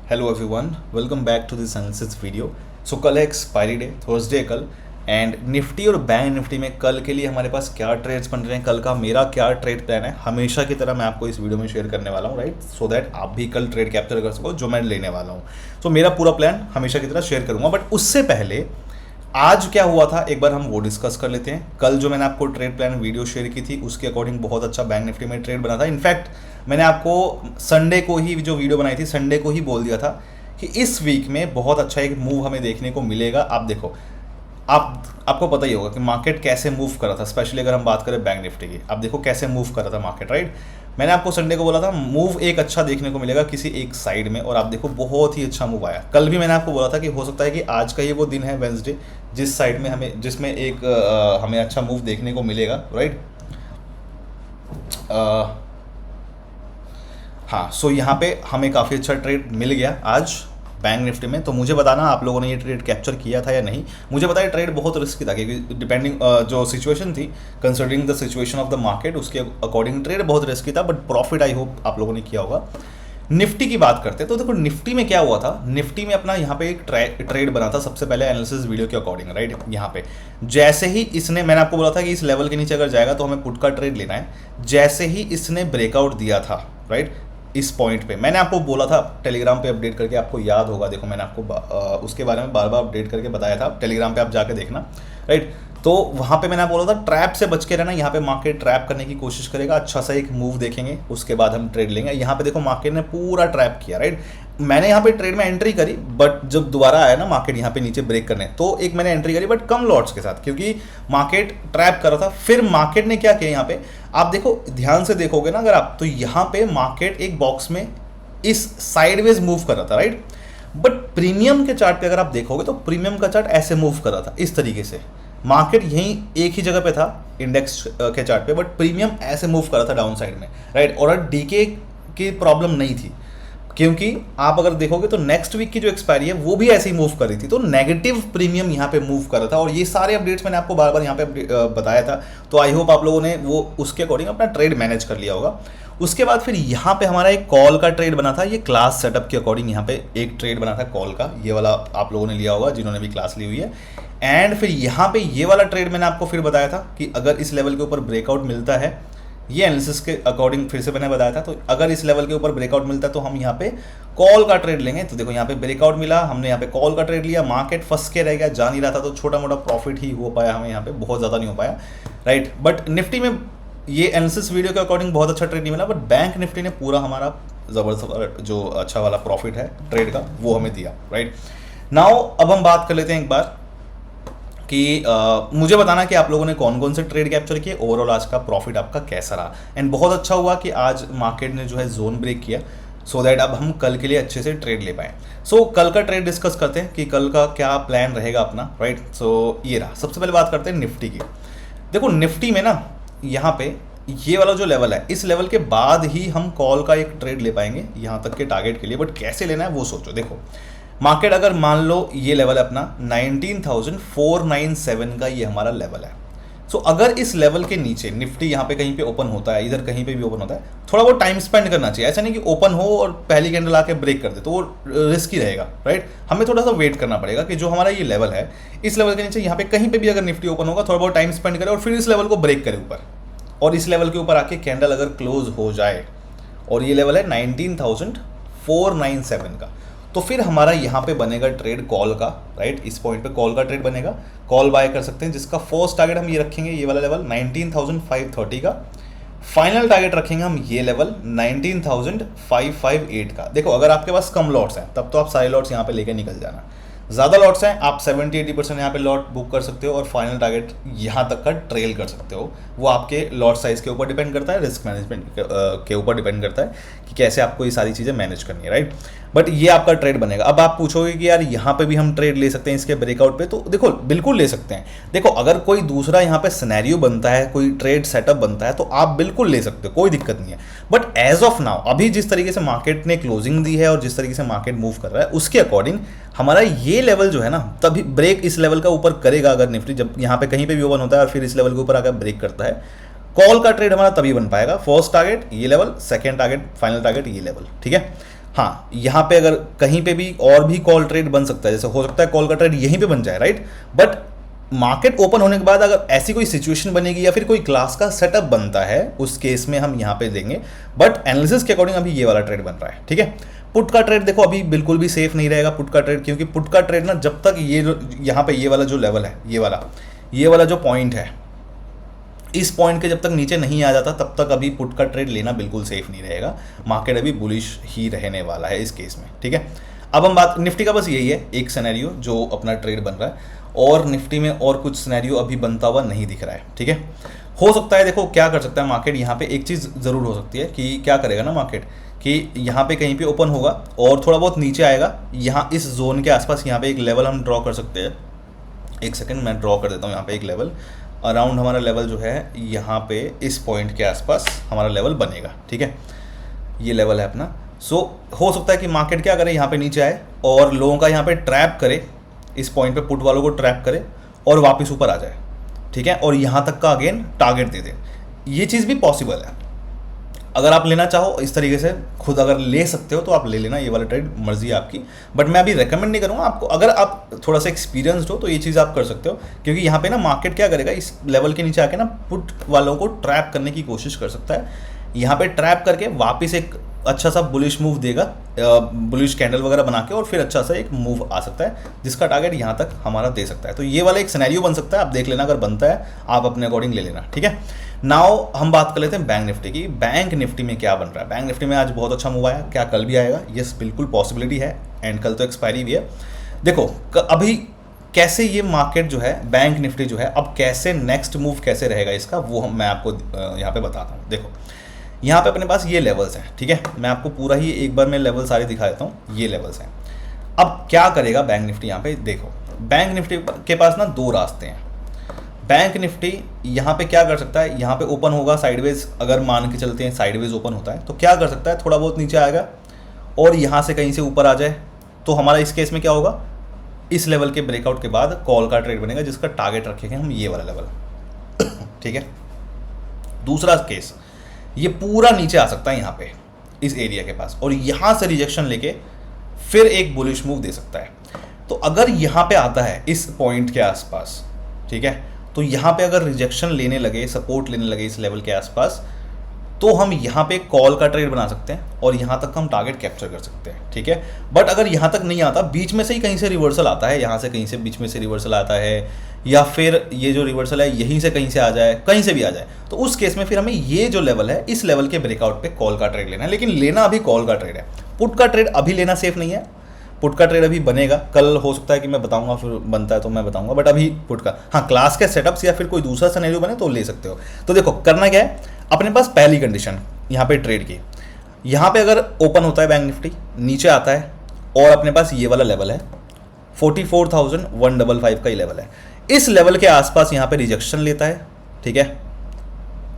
Hello everyone, welcome back to this analysis video. So कल है expiry day, Thursday कल। And Nifty और bank Nifty में कल के लिए हमारे पास क्या ट्रेड्स बन रहे हैं, कल का मेरा क्या ट्रेड प्लान है, हमेशा की तरह मैं आपको इस वीडियो में शेयर करने वाला हूँ, राइट। सो दैट आप भी कल ट्रेड कैप्चर कर सको जो मैं लेने वाला हूँ। सो मेरा पूरा प्लान हमेशा की तरह शेयर करूँगा, बट उससे पहले आज क्या हुआ था एक बार हम वो डिस्कस कर लेते हैं। कल जो मैंने आपको ट्रेड प्लान वीडियो शेयर की थी उसके अकॉर्डिंग बहुत अच्छा बैंक निफ्टी में ट्रेड बना था। इनफैक्ट मैंने आपको संडे को ही जो वीडियो बनाई थी, संडे को ही बोल दिया था कि इस वीक में बहुत अच्छा एक मूव हमें देखने को मिलेगा। आप देखो, आपको पता ही होगा कि मार्केट कैसे मूव कर रहा था, स्पेशली अगर हम बात करें बैंक निफ्टी की। आप देखो कैसे मूव कर रहा था मार्केट, राइट। मैंने आपको संडे को बोला था मूव एक अच्छा देखने को मिलेगा किसी एक साइड में, और आप देखो बहुत ही अच्छा मूव आया। कल भी मैंने आपको बोला था कि हो सकता है कि आज का ये वो दिन है वेंसडे जिस साइड में जिसमें एक हमें अच्छा मूव देखने को मिलेगा, राइट। हाँ, सो यहाँ पे हमें काफ़ी अच्छा ट्रेड मिल गया आज बैंक निफ्टी में। तो मुझे बताना आप लोगों ने ये ट्रेड कैप्चर किया था या नहीं। मुझे पता है ट्रेड बहुत रिस्की था क्योंकि डिपेंडिंग जो सिचुएशन थी, considering the situation of the market, उसके अकॉर्डिंग ट्रेड बहुत रिस्की था, बट प्रॉफिट आई होप आप लोगों ने किया होगा। निफ्टी की बात करते हैं तो देखो निफ्टी में क्या हुआ था। निफ्टी में अपना यहाँ पे एक ट्रेड बना था सबसे पहले एनालिसिस वीडियो के अकॉर्डिंग, राइट। यहाँ पे जैसे ही इसने, मैंने आपको बोला था कि इस लेवल के नीचे अगर जाएगा तो हमें पुट का ट्रेड लेना है। जैसे ही इसने ब्रेकआउट दिया था, राइट, इस पॉइंट पे मैंने आपको बोला था, टेलीग्राम पे अपडेट करके, आपको याद होगा, देखो मैंने आपको उसके बारे में बार बार अपडेट करके बताया था, टेलीग्राम पे आप जाके देखना, राइट। तो वहाँ पे मैंने आपको बोला था ट्रैप से बच के रहना। यहाँ पे मार्केट ट्रैप करने की कोशिश करेगा, अच्छा सा एक मूव देखेंगे, उसके बाद हम ट्रेड लेंगे। यहाँ पे देखो मार्केट ने पूरा ट्रैप किया, राइट। मैंने यहाँ पे ट्रेड में एंट्री करी, बट जब दोबारा आया ना मार्केट यहाँ पे नीचे ब्रेक करने, तो एक मैंने एंट्री करी बट कम लॉट्स के साथ, क्योंकि मार्केट ट्रैप कर रहा था। फिर मार्केट ने क्या किया, यहाँ पे आप देखो, ध्यान से देखोगे ना अगर आप, तो यहाँ पे मार्केट एक बॉक्स में इस साइडवेज मूव कर रहा था, राइट। बट प्रीमियम के चार्ट पे अगर आप देखोगे तो प्रीमियम का चार्ट ऐसे मूव कर रहा था, इस तरीके से। मार्केट यहीं एक ही जगह पे था इंडेक्स के चार्ट पे, बट प्रीमियम ऐसे मूव कर रहा था डाउन साइड में, राइट। और डीके की प्रॉब्लम नहीं थी, क्योंकि आप अगर देखोगे तो नेक्स्ट वीक की जो एक्सपायरी है वो भी ऐसे ही मूव कर रही थी, तो नेगेटिव प्रीमियम यहाँ पे मूव कर रहा था। और ये सारे अपडेट्स मैंने आपको बार बार यहाँ पे बताया था, तो आई होप आप लोगों ने वो उसके अकॉर्डिंग अपना ट्रेड मैनेज कर लिया होगा। उसके बाद फिर यहाँ पे हमारा एक कॉल का ट्रेड बना था, ये क्लास सेटअप के अकॉर्डिंग यहाँ पे एक ट्रेड बना था कॉल का, ये वाला आप लोगों ने लिया होगा जिन्होंने भी क्लास ली हुई है। एंड फिर यहाँ पे ये वाला ट्रेड मैंने आपको फिर बताया था कि अगर इस लेवल के ऊपर ब्रेकआउट मिलता है, ये एनालिसिस के अकॉर्डिंग फिर से मैंने बताया था, तो अगर इस लेवल के ऊपर ब्रेकआउट मिलता है तो हम यहाँ पे कॉल का ट्रेड लेंगे। तो देखो यहाँ पे ब्रेकआउट मिला, हमने यहाँ पे कॉल का ट्रेड लिया, मार्केट फंस के रह गया, जा नहीं रहा था, तो छोटा मोटा प्रॉफिट ही हो पाया हमें यहाँ पे, बहुत ज़्यादा नहीं हो पाया, राइट। बट निफ्टी में ये एनालिसिस वीडियो के अकॉर्डिंग बहुत अच्छा ट्रेड नहीं मिला, बट बैंक निफ्टी ने पूरा हमारा ज़बरदस्त जो अच्छा वाला प्रॉफिट है ट्रेड का वो हमें दिया, राइट। नाउ अब हम बात कर लेते हैं एक बार कि मुझे बताना कि आप लोगों ने कौन कौन से ट्रेड कैप्चर किए, ओवरऑल आज का प्रॉफिट आपका कैसा रहा। एंड बहुत अच्छा हुआ कि आज मार्केट ने जो है जोन ब्रेक किया, सो दैट अब हम कल के लिए अच्छे से ट्रेड ले पाए। सो कल का ट्रेड डिस्कस करते हैं कि कल का क्या प्लान रहेगा अपना, राइट। सो ये रहा, सबसे पहले बात करते हैं निफ्टी की। देखो निफ्टी में ना यहाँ पे ये वाला जो लेवल है, इस लेवल के बाद ही हम कॉल का एक ट्रेड ले पाएंगे यहाँ तक के टारगेट के लिए, बट कैसे लेना है वो सोचो। देखो मार्केट अगर मान लो ये लेवल है अपना 19,497 का, ये हमारा लेवल है। सो अगर इस लेवल के नीचे निफ्टी यहाँ पे कहीं पे ओपन होता है, इधर कहीं पे भी ओपन होता है, थोड़ा बहुत टाइम स्पेंड करना चाहिए। ऐसा नहीं कि ओपन हो और पहली कैंडल आके ब्रेक कर दे, तो वो रिस्की रहेगा, राइट। हमें थोड़ा सा वेट करना पड़ेगा कि जो हमारा ये लेवल है, इस लेवल के नीचे यहाँ पे कहीं पे भी अगर निफ्टी ओपन होगा, थोड़ा बहुत टाइम स्पेंड करे और फिर इस लेवल को ब्रेक करे ऊपर, और इस लेवल के ऊपर आके कैंडल अगर क्लोज हो जाए, और ये लेवल है 19,497 का, तो फिर हमारा यहाँ पे बनेगा ट्रेड कॉल का, राइट। इस पॉइंट पे कॉल का ट्रेड बनेगा, कॉल बाय कर सकते हैं, जिसका फर्स्ट टारगेट हम ये रखेंगे, ये वाला लेवल 19,530 का। फाइनल टारगेट रखेंगे हम ये लेवल 19,558 का। देखो अगर आपके पास कम लॉट्स हैं तब तो आप सारे लॉट्स यहाँ पे लेके निकल जाना, ज़्यादा लॉट्स हैं आप 70-80% यहाँ पे लॉट बुक कर सकते हो, और फाइनल टारगेट यहाँ तक का ट्रेल कर सकते हो। वो आपके लॉट साइज़ के ऊपर डिपेंड करता है, रिस्क मैनेजमेंट के ऊपर डिपेंड करता है कि कैसे आपको ये सारी चीज़ें मैनेज करनी है, राइट। बट ये आपका ट्रेड बनेगा। अब आप पूछोगे कि यार यहाँ पे भी हम ट्रेड ले सकते हैं इसके ब्रेकआउट पे, तो देखो बिल्कुल ले सकते हैं। देखो अगर कोई दूसरा यहाँ पे सिनेरियो बनता है, कोई ट्रेड सेटअप बनता है, तो आप बिल्कुल ले सकते हो, कोई दिक्कत नहीं है। बट एज ऑफ नाउ, अभी जिस तरीके से मार्केट ने क्लोजिंग दी है और जिस तरीके से मार्केट मूव कर रहा है, उसके अकॉर्डिंग हमारा ये लेवल जो है ना, तभी ब्रेक इस लेवल का ऊपर करेगा अगर निफ्टी, जब यहाँ पे कहीं पे भी ओपन होता है और फिर इस लेवल के ऊपर आकर ब्रेक करता है, कॉल का ट्रेड हमारा तभी बन पाएगा। फर्स्ट टारगेट ये level, second target, final target ये लेवल, ठीक है। हाँ, यहाँ पे अगर कहीं पे भी और भी कॉल ट्रेड बन सकता है, जैसे हो सकता है कॉल का ट्रेड यहीं पे बन जाए, राइट, बट मार्केट ओपन होने के बाद अगर ऐसी कोई सिचुएशन बनेगी या फिर कोई क्लास का सेटअप बनता है, उस केस में हम यहाँ पे देंगे, बट एनालिसिस के अकॉर्डिंग अभी ये वाला ट्रेड बन रहा है, ठीक है। पुट का ट्रेड देखो अभी बिल्कुल भी सेफ नहीं रहेगा पुट का ट्रेड, क्योंकि पुट का ट्रेड ना जब तक ये यहाँ पे ये वाला जो लेवल है, ये वाला जो पॉइंट है, इस पॉइंट के जब तक नीचे नहीं आ जाता तब तक अभी पुट का ट्रेड लेना बिल्कुल सेफ नहीं रहेगा। मार्केट अभी बुलिश ही रहने वाला है इस केस में, ठीक है। अब हम बात निफ्टी का, बस यही है एक सिनेरियो जो अपना ट्रेड बन रहा है, और निफ्टी में और कुछ सिनेरियो अभी बनता हुआ नहीं दिख रहा है, ठीक है। हो सकता है, देखो क्या कर सकता है मार्केट, यहाँ पे एक चीज़ ज़रूर हो सकती है कि क्या करेगा ना मार्केट, कि यहाँ पे कहीं पे ओपन होगा और थोड़ा बहुत नीचे आएगा, यहाँ इस जोन के आसपास यहाँ पे एक लेवल हम ड्रॉ कर सकते हैं। एक सेकंड मैं ड्रॉ कर देता हूँ यहाँ पे एक लेवल, अराउंड हमारा लेवल जो है यहाँ पे इस पॉइंट के आसपास हमारा लेवल बनेगा, ठीक है। ये लेवल है अपना। सो हो सकता है कि मार्केट क्या करे, यहाँ पे नीचे आए और लोगों का यहाँ पे ट्रैप करे, इस पॉइंट पे पुट वालों को ट्रैप करे और वापस ऊपर आ जाए, ठीक है, और यहाँ तक का अगेन टारगेट दे दे। ये चीज़ भी पॉसिबल है। अगर आप लेना चाहो इस तरीके से खुद अगर ले सकते हो तो आप ले लेना, ये वाला ट्रेड मर्जी है आपकी, बट मैं अभी रेकमेंड नहीं करूँगा आपको। अगर आप थोड़ा सा एक्सपीरियंस्ड हो तो ये चीज़ आप कर सकते हो, क्योंकि यहाँ पे ना मार्केट क्या करेगा, इस लेवल के नीचे आके ना पुट वालों को ट्रैप करने की कोशिश कर सकता है। यहाँ पे ट्रैप करके वापस एक अच्छा सा बुलिश मूव देगा, बुलिश कैंडल वगैरह बना के, और फिर अच्छा सा एक मूव आ सकता है जिसका टारगेट यहाँ तक हमारा दे सकता है। तो ये वाला एक सिनेरियो बन सकता है, आप देख लेना, अगर बनता है आप अपने अकॉर्डिंग ले लेना, ठीक है। नाउ हम बात कर लेते हैं बैंक निफ्टी की। बैंक निफ्टी में क्या बन रहा है, बैंक निफ्टी में आज बहुत अच्छा मूव आया, क्या कल भी आएगा? यस, बिल्कुल पॉसिबिलिटी है, एंड कल तो एक्सपायरी भी है। देखो अभी कैसे ये मार्केट जो है, बैंक निफ्टी जो है, अब कैसे नेक्स्ट मूव कैसे रहेगा इसका, वो मैं आपको यहाँ पे बताता हूँ। देखो यहाँ पे अपने पास ये लेवल्स हैं, ठीक है, मैं आपको पूरा ही एक बार मैं लेवल सारे दिखा देता हूँ। ये लेवल्स हैं। अब क्या करेगा बैंक निफ्टी, यहाँ पे देखो बैंक निफ्टी के पास ना दो रास्ते हैं। बैंक निफ्टी यहाँ पे क्या कर सकता है, यहाँ पे ओपन होगा साइडवेज, अगर मान के चलते हैं साइडवेज ओपन होता है तो क्या कर सकता है, थोड़ा बहुत नीचे आएगा और यहाँ से कहीं से ऊपर आ जाए, तो हमारा इस केस में क्या होगा, इस लेवल के ब्रेकआउट के बाद कॉल का ट्रेड बनेगा जिसका टारगेट रखेंगे हम ये वाला लेवल, ठीक है। दूसरा केस, ये पूरा नीचे आ सकता है यहाँ पे इस एरिया के पास, और यहाँ से रिजेक्शन लेके फिर एक बुलिश मूव दे सकता है। तो अगर यहाँ पे आता है इस पॉइंट के आसपास, ठीक है, तो यहाँ पे अगर रिजेक्शन लेने लगे, सपोर्ट लेने लगे इस लेवल के आसपास, तो हम यहाँ पे कॉल का ट्रेड बना सकते हैं और यहाँ तक हम टारगेट कैप्चर कर सकते हैं, ठीक है। बट अगर यहाँ तक नहीं आता, बीच में से ही कहीं से रिवर्सल आता है, यहाँ से कहीं से बीच में से रिवर्सल आता है, या फिर ये जो रिवर्सल है यहीं से कहीं से आ जाए, कहीं से भी आ जाए, तो उस केस में फिर हमें ये जो लेवल है, इस लेवल के ब्रेकआउट पे कॉल का ट्रेड लेना है। लेकिन लेना अभी कॉल का ट्रेड है, पुट का ट्रेड अभी लेना सेफ नहीं है। पुट का ट्रेड अभी बनेगा, कल हो सकता है कि मैं बताऊंगा, फिर बनता है तो मैं बताऊंगा, बट अभी पुट का, हाँ, क्लास के सेटअप्स या फिर कोई दूसरा सिनेरियो बने तो ले सकते हो। तो देखो करना क्या है, अपने पास पहली कंडीशन यहाँ पे ट्रेड की, यहाँ पे अगर ओपन होता है बैंक निफ्टी, नीचे आता है और अपने पास ये वाला लेवल है 44,155 का ही लेवल है, इस लेवल के आसपास यहाँ पे रिजेक्शन लेता है, ठीक है,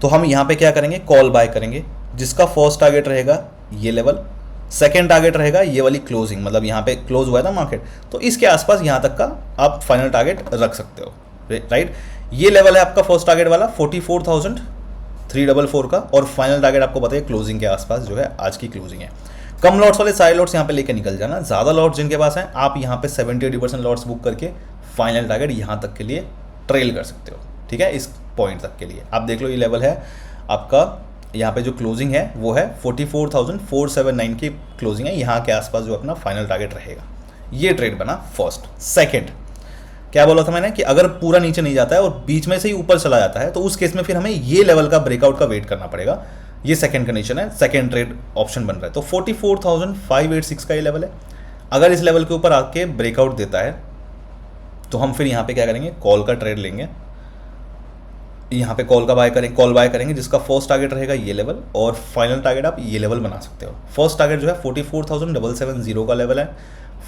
तो हम यहाँ पे क्या करेंगे, कॉल बाय करेंगे, जिसका फर्स्ट टारगेट रहेगा ये लेवल, सेकेंड टारगेट रहेगा ये वाली क्लोजिंग, मतलब यहाँ पे क्लोज हुआ था मार्केट, तो इसके आसपास यहाँ तक का आप फाइनल टारगेट रख सकते हो, राइट। ये लेवल है आपका फर्स्ट टारगेट वाला 44,344 का, और फाइनल टारगेट आपको बताइए क्लोजिंग के आसपास जो है आज की क्लोजिंग है। कम लॉट्स वाले सारे लॉट्स यहाँ पे लेके निकल जाना, ज़्यादा लॉट्स जिनके पास हैं आप यहाँ पे 70-80% लॉट्स बुक करके फाइनल टारगेट यहाँ तक के लिए ट्रेल कर सकते हो, ठीक है। इस पॉइंट तक के लिए आप देख लो, ये लेवल है आपका, यहाँ पे जो क्लोजिंग है वो है 44,479 की क्लोजिंग है, यहाँ के आसपास जो अपना फाइनल टारगेट रहेगा। ये ट्रेड बना फर्स्ट। सेकंड क्या बोला था मैंने, कि अगर पूरा नीचे नहीं जाता है और बीच में से ही ऊपर चला जाता है, तो उस केस में फिर हमें ये लेवल का ब्रेकआउट का वेट करना पड़ेगा। ये सेकंड कंडीशन है, सेकंड ट्रेड ऑप्शन बन रहा है। तो 44,586 का ये लेवल है, अगर इस लेवल के ऊपर आके ब्रेकआउट देता है तो हम फिर यहाँ पे क्या करेंगे, कॉल का ट्रेड लेंगे, यहाँ पे कॉल बाय करेंगे जिसका फर्स्ट टारगेट रहेगा ये लेवल, और फाइनल टारगेट आप ये लेवल बना सकते हो। फर्स्ट टारगेट जो है 44,770 का लेवल है,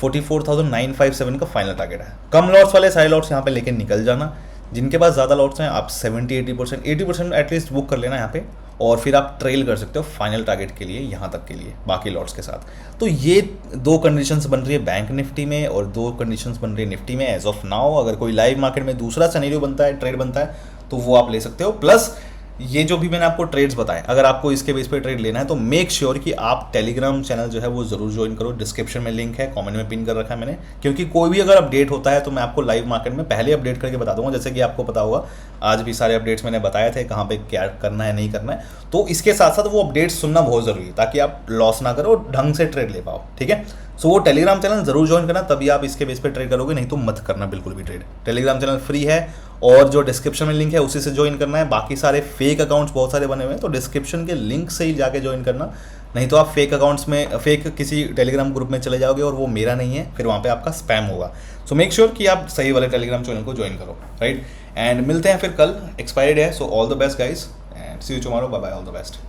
44,957 का फाइनल टारगेट है। कम लॉट्स वाले सारे लॉट्स यहाँ पे लेके निकल जाना, जिनके पास ज़्यादा लॉट्स हैं आप 70-80% एटलीस्ट बुक कर लेना यहाँ पे, और फिर आप ट्रेल कर सकते हो फाइनल टारगेट के लिए, यहाँ तक के लिए बाकी लॉट्स के साथ। तो ये दो कंडीशंस बन रही है बैंक निफ्टी में, और दो कंडीशंस बन रही है निफ्टी में एज ऑफ नाउ। अगर कोई लाइव मार्केट में दूसरा सिनेरियो बनता है, ट्रेड बनता है, तो वो आप ले सकते हो। प्लस ये जो भी मैंने आपको ट्रेड्स बताए, अगर आपको इसके बेस पे ट्रेड लेना है तो मेक श्योर कि आप टेलीग्राम चैनल जो है वो जरूर ज्वाइन करो। डिस्क्रिप्शन में लिंक है, कमेंट में पिन कर रखा है मैंने, क्योंकि कोई भी अगर अपडेट होता है तो मैं आपको लाइव मार्केट में पहले अपडेट करके बता दूंगा। जैसे कि आपको पता होगा आज भी सारे अपडेट्स मैंने बताए थे कहाँ पे क्या करना है नहीं करना है। तो इसके साथ साथ वो अपडेट्स सुनना बहुत ज़रूरी है ताकि आप लॉस ना करो और ढंग से ट्रेड ले पाओ, ठीक है। सो वो टेलीग्राम चैनल जरूर ज्वाइन करना, तभी आप इसके बेस पे ट्रेड करोगे, नहीं तो मत करना बिल्कुल भी ट्रेड। टेलीग्राम चैनल फ्री है और जो डिस्क्रिप्शन में लिंक है उसी से ज्वाइन करना है। बाकी सारे फेक अकाउंट्स बहुत सारे बने हुए हैं, तो डिस्क्रिप्शन के लिंक से ही जाके ज्वाइन करना, नहीं तो आप फेक अकाउंट्स में फेक किसी टेलीग्राम ग्रुप में चले जाओगे और वो मेरा नहीं है, फिर वहाँ पे आपका स्पैम होगा। सो मेक श्योर कि आप सही वाले टेलीग्राम चैनल को ज्वाइन करो, राइट। एंड मिलते हैं फिर कल, एक्सपायर्ड है। So all the best guys and see you tomorrow, bye bye, all the best.